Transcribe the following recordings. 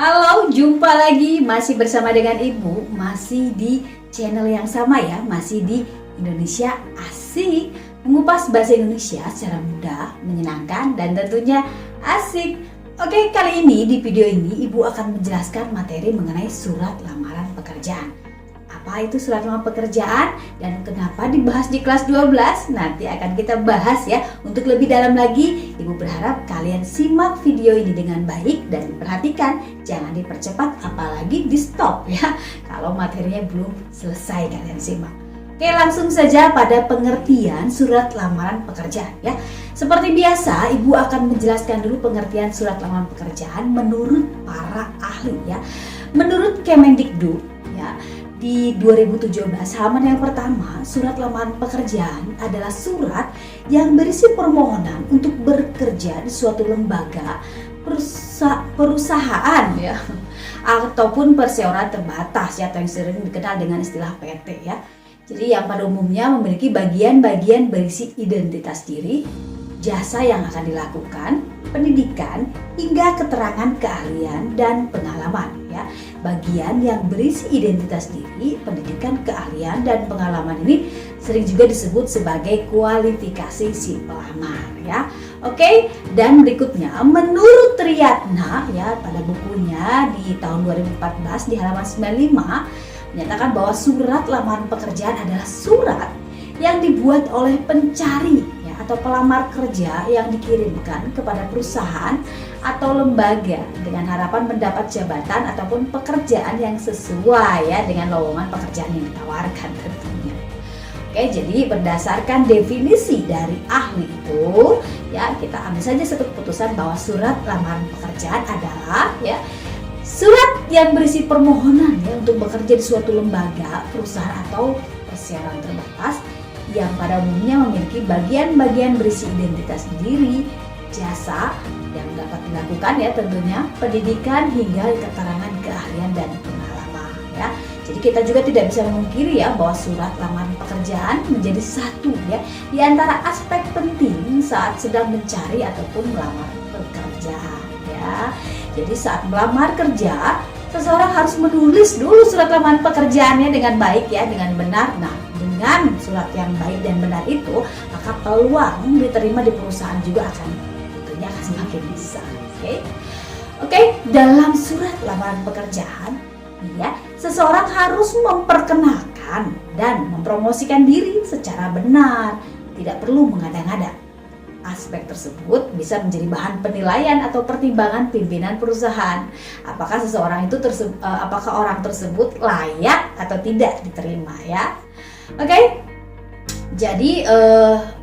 Halo, jumpa lagi masih bersama dengan Ibu, masih di channel yang sama ya, masih di Indonesia Asik, mengupas bahasa Indonesia secara mudah, menyenangkan dan tentunya asik. Oke, kali ini di video ini Ibu akan menjelaskan materi mengenai surat lamaran pekerjaan. Apa itu surat lamaran pekerjaan dan kenapa dibahas di kelas 12? Nanti akan kita bahas ya. Untuk lebih dalam lagi, Ibu berharap kalian simak video ini dengan baik dan perhatikan, jangan dipercepat apalagi di stop ya. Kalau materinya belum selesai kalian simak. Oke, langsung saja pada pengertian surat lamaran pekerjaan ya. Seperti biasa, Ibu akan menjelaskan dulu pengertian surat lamaran pekerjaan menurut para ahli ya. Menurut Kemendikbud ya, di 2017 halaman yang pertama, surat lamaran pekerjaan adalah surat yang berisi permohonan untuk bekerja di suatu lembaga, perusahaan ya, ataupun perseroan terbatas ya, atau yang sering dikenal dengan istilah PT ya. Jadi yang pada umumnya memiliki bagian-bagian berisi identitas diri, jasa yang akan dilakukan, pendidikan, hingga keterangan keahlian dan pengalaman ya. Bagian yang berisi identitas diri, pendidikan, keahlian, dan pengalaman ini sering juga disebut sebagai kualifikasi si pelamar ya. Oke, dan berikutnya menurut Triyatna ya, pada bukunya di tahun 2014 di halaman 95 menyatakan bahwa surat lamaran pekerjaan adalah surat yang dibuat oleh pencari ya, atau pelamar kerja yang dikirimkan kepada perusahaan atau lembaga dengan harapan mendapat jabatan ataupun pekerjaan yang sesuai ya dengan lowongan pekerjaan yang ditawarkan tentunya. Oke, jadi berdasarkan definisi dari ahli itu ya, kita ambil saja satu keputusan bahwa surat lamaran pekerjaan adalah ya surat yang berisi permohonan ya untuk bekerja di suatu lembaga, perusahaan atau perseroan terbatas yang pada umumnya memiliki bagian-bagian berisi identitas diri, jasa yang dapat dilakukan ya tentunya, pendidikan hingga keterangan keahlian dan pengalaman ya. Jadi kita juga tidak bisa memungkiri ya bahwa surat lamaran pekerjaan menjadi satu ya di antara aspek penting saat sedang mencari ataupun melamar pekerjaan ya. Jadi saat melamar kerja, seseorang harus menulis dulu surat lamaran pekerjaannya dengan baik ya, dengan benar. Nah, dengan surat yang baik dan benar itu, maka peluang diterima di perusahaan juga akan tentunya akan semakin besar. Oke, dalam surat lamaran pekerjaan, ya, seseorang harus memperkenalkan dan mempromosikan diri secara benar, tidak perlu mengada-ngada. Aspek tersebut bisa menjadi bahan penilaian atau pertimbangan pimpinan perusahaan. Apakah seseorang itu apakah orang tersebut layak atau tidak diterima ya. Oke. Jadi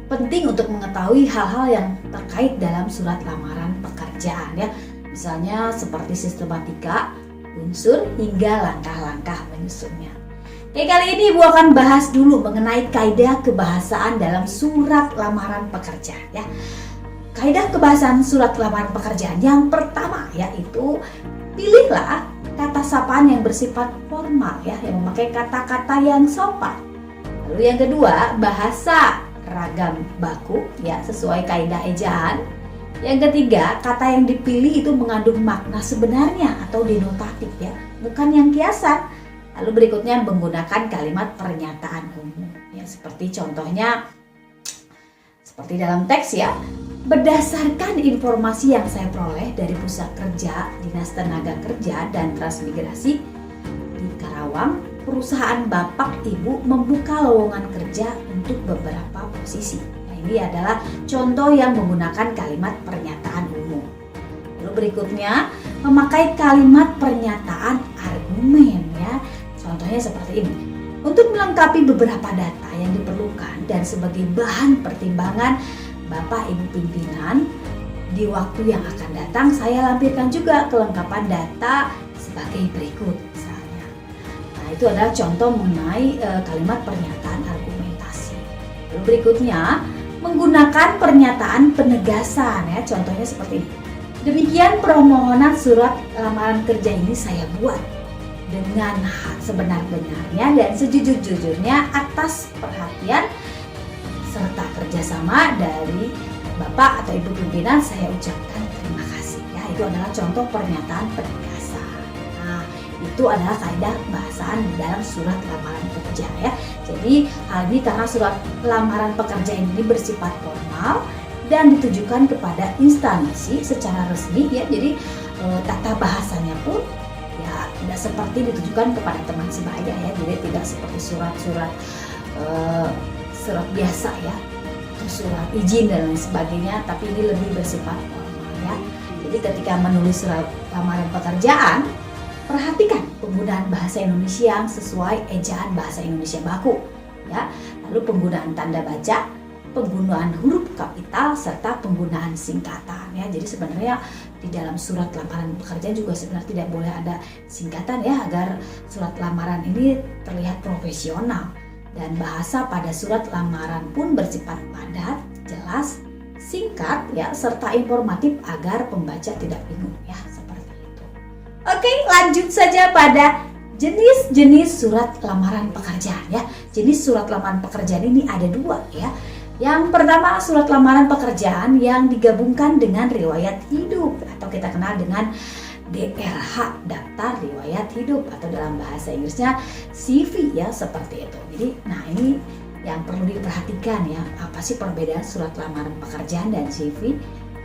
penting untuk mengetahui hal-hal yang terkait dalam surat lamaran pekerjaan ya. Misalnya seperti sistematika, unsur hingga langkah-langkah menyusunnya. Oke, kali ini Ibu akan bahas dulu mengenai kaidah kebahasaan dalam surat lamaran pekerjaan ya. Kaidah kebahasaan surat lamaran pekerjaan yang pertama yaitu pilihlah kata sapaan yang bersifat formal ya, yang memakai kata-kata yang sopan. Lalu yang kedua, bahasa ragam baku ya sesuai kaidah ejaan. Yang ketiga, kata yang dipilih itu mengandung makna sebenarnya atau denotatif ya, bukan yang kiasan. Lalu berikutnya menggunakan kalimat pernyataan umum ya, seperti contohnya seperti dalam teks ya. Berdasarkan informasi yang saya peroleh dari Pusat Kerja, Dinas Tenaga Kerja dan Transmigrasi di Karawang, perusahaan Bapak Ibu membuka lowongan kerja untuk beberapa posisi. Nah, ini adalah contoh yang menggunakan kalimat pernyataan umum. Lalu berikutnya memakai kalimat pernyataan argumen ya. Contohnya seperti ini. Untuk melengkapi beberapa data yang diperlukan dan sebagai bahan pertimbangan Bapak Ibu pimpinan, di waktu yang akan datang saya lampirkan juga kelengkapan data sebagai berikut misalnya. Nah, itu adalah contoh mengenai kalimat pernyataan argumentasi. Lalu berikutnya menggunakan pernyataan penegasan ya. Contohnya seperti ini. Demikian permohonan surat lamaran kerja ini saya buat dengan hak sebenar-benarnya dan sejujur-jujurnya atas perhatian serta kerjasama dari Bapak atau Ibu pimpinan, saya ucapkan terima kasih ya. Itu adalah contoh pernyataan penegasan. itu adalah kaidah bahasaan di dalam surat lamaran kerja ya. Jadi hal ini karena surat lamaran pekerjaan ini bersifat formal dan ditujukan kepada instansi secara resmi ya. Jadi tata bahasanya pun ya tidak seperti ditujukan kepada teman sebaya ya. Jadi tidak seperti surat-surat surat biasa ya, atau surat izin dan lain sebagainya, tapi ini lebih bersifat formal ya. Jadi ketika menulis surat lamaran pekerjaan, perhatikan penggunaan bahasa Indonesia yang sesuai ejaan bahasa Indonesia baku ya. Lalu penggunaan tanda baca, penggunaan huruf kapital serta penggunaan singkatan ya. Jadi sebenarnya di dalam surat lamaran pekerjaan juga sebenarnya tidak boleh ada singkatan ya, agar surat lamaran ini terlihat profesional. Dan bahasa pada surat lamaran pun bersifat padat, jelas, singkat ya, serta informatif agar pembaca tidak bingung ya, seperti itu. Oke, lanjut saja pada jenis-jenis surat lamaran pekerjaan ya. Jenis surat lamaran pekerjaan ini ada dua ya. Yang pertama surat lamaran pekerjaan yang digabungkan dengan riwayat hidup atau kita kenal dengan DRH, daftar riwayat hidup, atau dalam bahasa Inggrisnya CV ya, seperti itu. Jadi nah ini yang perlu diperhatikan ya, apa sih perbedaan surat lamaran pekerjaan dan CV?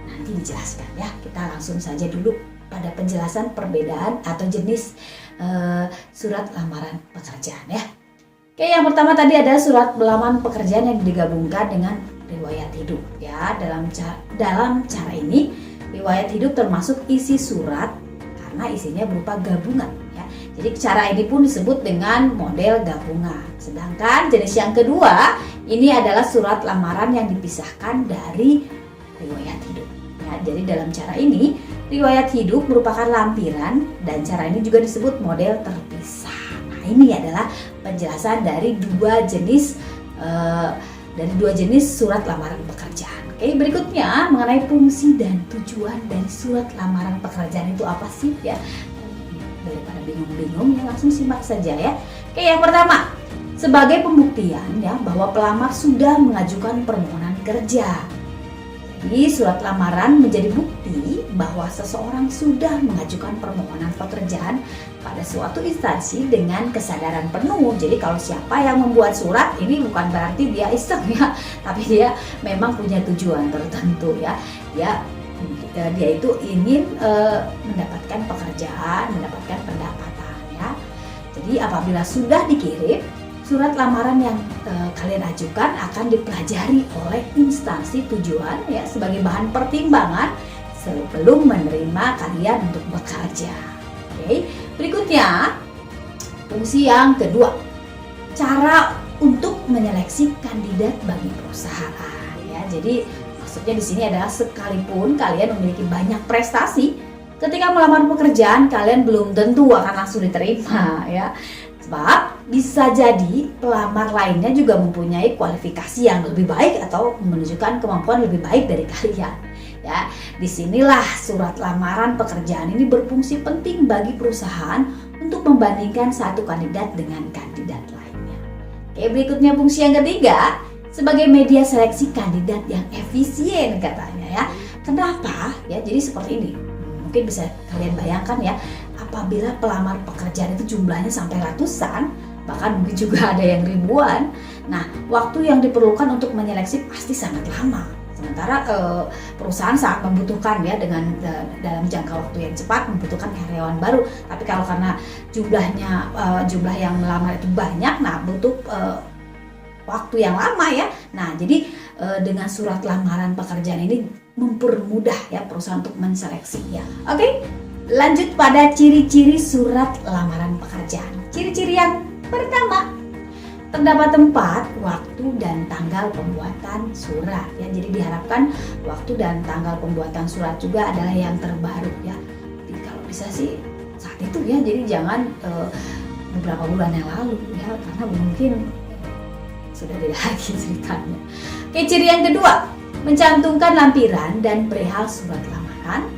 Nanti dijelaskan ya. Kita langsung saja dulu pada penjelasan perbedaan atau jenis surat lamaran pekerjaan ya. Oke, yang pertama tadi ada surat lamaran pekerjaan yang digabungkan dengan riwayat hidup ya. Dalam cara ini riwayat hidup termasuk isi surat karena isinya berupa gabungan ya. Jadi cara ini pun disebut dengan model gabungan. Sedangkan jenis yang kedua ini adalah surat lamaran yang dipisahkan dari riwayat hidup ya. Jadi dalam cara ini riwayat hidup merupakan lampiran dan cara ini juga disebut model terpisah. Nah, ini adalah penjelasan dari dua jenis surat lamaran pekerjaan. Oke, berikutnya mengenai fungsi dan tujuan dari surat lamaran pekerjaan itu apa sih ya? Daripada bingung-bingung ya, langsung simak saja ya. Oke, yang pertama, sebagai pembuktian ya bahwa pelamar sudah mengajukan permohonan kerja. Jadi surat lamaran menjadi bukti bahwa seseorang sudah mengajukan permohonan pekerjaan pada suatu instansi dengan kesadaran penuh. Jadi kalau siapa yang membuat surat ini bukan berarti dia iseng ya, tapi dia memang punya tujuan tertentu ya. Dia itu ingin mendapatkan pekerjaan, mendapatkan pendapatan ya. Jadi apabila sudah dikirim, surat lamaran yang kalian ajukan akan dipelajari oleh instansi tujuan ya sebagai bahan pertimbangan sebelum menerima kalian untuk bekerja. Oke, berikutnya fungsi yang kedua, cara untuk menyeleksi kandidat bagi perusahaan ya. Jadi maksudnya di sini adalah sekalipun kalian memiliki banyak prestasi, ketika melamar pekerjaan kalian belum tentu akan langsung diterima ya. Sebab bisa jadi pelamar lainnya juga mempunyai kualifikasi yang lebih baik atau menunjukkan kemampuan lebih baik dari kalian. Ya, disinilah surat lamaran pekerjaan ini berfungsi penting bagi perusahaan untuk membandingkan satu kandidat dengan kandidat lainnya. Oke, berikutnya fungsi yang ketiga, sebagai media seleksi kandidat yang efisien katanya ya. Kenapa? Ya, jadi seperti ini. Mungkin bisa kalian bayangkan ya, apabila pelamar pekerjaan itu jumlahnya sampai ratusan, bahkan mungkin juga ada yang ribuan. Nah, waktu yang diperlukan untuk menyeleksi pasti sangat lama. Sementara perusahaan sangat membutuhkan ya dalam jangka waktu yang cepat membutuhkan karyawan baru. Tapi kalau karena jumlah yang melamar itu banyak, nah butuh waktu yang lama ya. Nah, jadi dengan surat lamaran pekerjaan ini mempermudah ya perusahaan untuk menseleksi ya. Oke, lanjut pada ciri-ciri surat lamaran pekerjaan. Ciri-ciri yang pertama, terdapat tempat, waktu, dan tanggal pembuatan surat ya. Jadi diharapkan waktu dan tanggal pembuatan surat juga adalah yang terbaru ya. Jadi kalau bisa sih saat itu ya. Jadi jangan beberapa bulan yang lalu ya, karena mungkin sudah tidak lagi ceritanya. Oke, ciri yang kedua, mencantumkan lampiran dan perihal surat lamaran.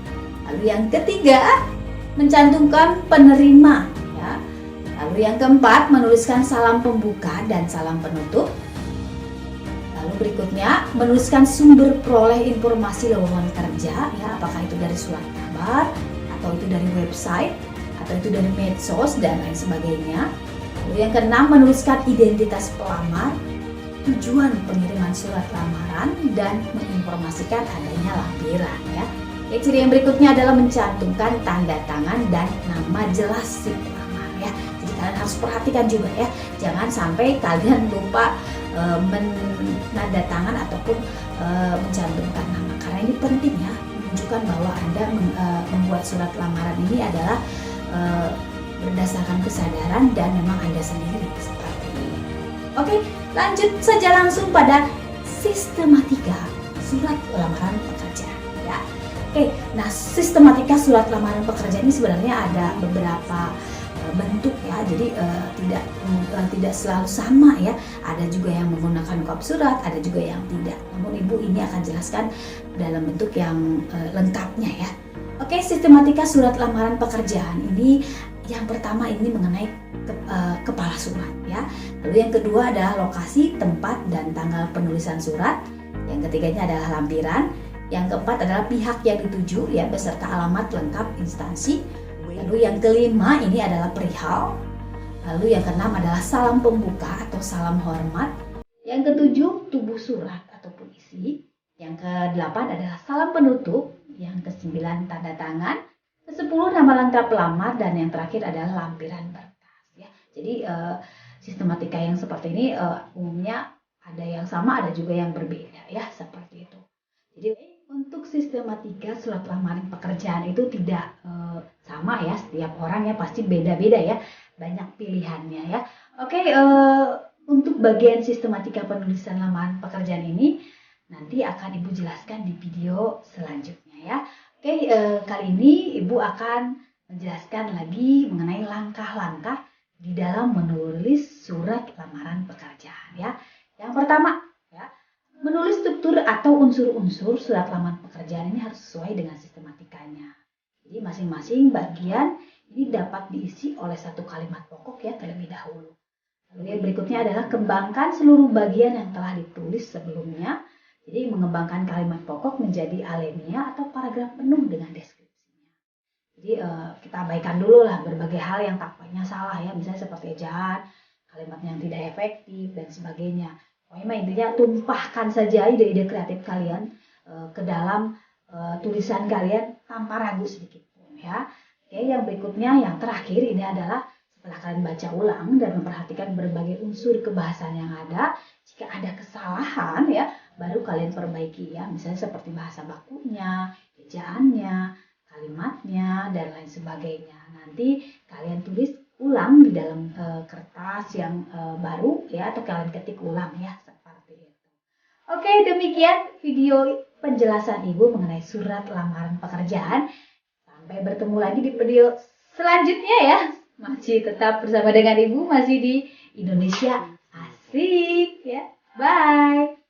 Lalu yang ketiga, mencantumkan penerima ya. Lalu yang keempat, menuliskan salam pembuka dan salam penutup. Lalu berikutnya, menuliskan sumber peroleh informasi lowongan kerja ya, apakah itu dari surat kabar atau itu dari website atau itu dari medsos dan lain sebagainya. Lalu yang keenam, menuliskan identitas pelamar, tujuan pengiriman surat lamaran, dan menginformasikan adanya lampiran ya. Ciri yang berikutnya adalah mencantumkan tanda tangan dan nama jelas si pelamar ya. Jadi kalian harus perhatikan juga ya, jangan sampai kalian lupa menandatangan ataupun mencantumkan nama, karena ini penting ya, menunjukkan bahwa Anda membuat surat lamaran ini adalah berdasarkan kesadaran dan memang Anda sendiri seperti ini. Oke, lanjut saja langsung pada sistematika surat lamaran pekerjaan ya. Oke, nah sistematika surat lamaran pekerjaan ini sebenarnya ada beberapa bentuk ya, jadi tidak selalu sama ya. Ada juga yang menggunakan kop surat, ada juga yang tidak. Namun Ibu ini akan jelaskan dalam bentuk yang lengkapnya ya. Oke, sistematika surat lamaran pekerjaan ini yang pertama ini mengenai kepala surat ya. Lalu yang kedua adalah lokasi, tempat, dan tanggal penulisan surat. Yang ketiganya adalah lampiran. Yang keempat adalah pihak yang dituju ya, beserta alamat lengkap instansi. Lalu yang kelima ini adalah perihal. Lalu yang keenam adalah salam pembuka atau salam hormat. Yang ketujuh tubuh surat ataupun isi. Yang kedelapan adalah salam penutup. Yang kesembilan tanda tangan. Kesepuluh nama lengkap pelamar, dan yang terakhir adalah lampiran berkas ya. Jadi sistematika yang seperti ini umumnya ada yang sama, ada juga yang berbeda ya, seperti itu. Jadi untuk sistematika surat lamaran pekerjaan itu tidak sama ya, setiap orang ya pasti beda-beda ya, banyak pilihannya ya. Oke, untuk bagian sistematika penulisan lamaran pekerjaan ini nanti akan Ibu jelaskan di video selanjutnya ya. Oke, kali ini Ibu akan menjelaskan lagi mengenai langkah-langkah di dalam menulis surat lamaran pekerjaan ya. Yang pertama ya, menulis struktur atau unsur-unsur surat lamaran pekerjaan ini harus sesuai dengan sistematikanya. Jadi masing-masing bagian ini dapat diisi oleh satu kalimat pokok ya terlebih dahulu. Lalu yang berikutnya adalah kembangkan seluruh bagian yang telah ditulis sebelumnya. Jadi mengembangkan kalimat pokok menjadi alinea atau paragraf penuh dengan deskripsinya. Jadi kita abaikan dulu lah berbagai hal yang tampaknya salah ya, misalnya seperti ejaan, kalimat yang tidak efektif dan sebagainya. Pokoknya intinya tumpahkan saja ide-ide kreatif kalian ke dalam tulisan kalian tanpa ragu sedikit pun ya. Oke, yang berikutnya yang terakhir ini adalah setelah kalian baca ulang dan memperhatikan berbagai unsur kebahasaan yang ada, jika ada kesalahan ya, baru kalian perbaiki ya, misalnya seperti bahasa bakunya, ejaannya, kalimatnya, dan lain sebagainya. Nanti kalian tulis ulang di dalam kertas yang baru ya, atau kalian ketik ulang ya, seperti itu. Oke, demikian video penjelasan Ibu mengenai surat lamaran pekerjaan. Sampai bertemu lagi di video selanjutnya ya. Masih tetap bersama dengan Ibu, masih di Indonesia Asik ya. Bye.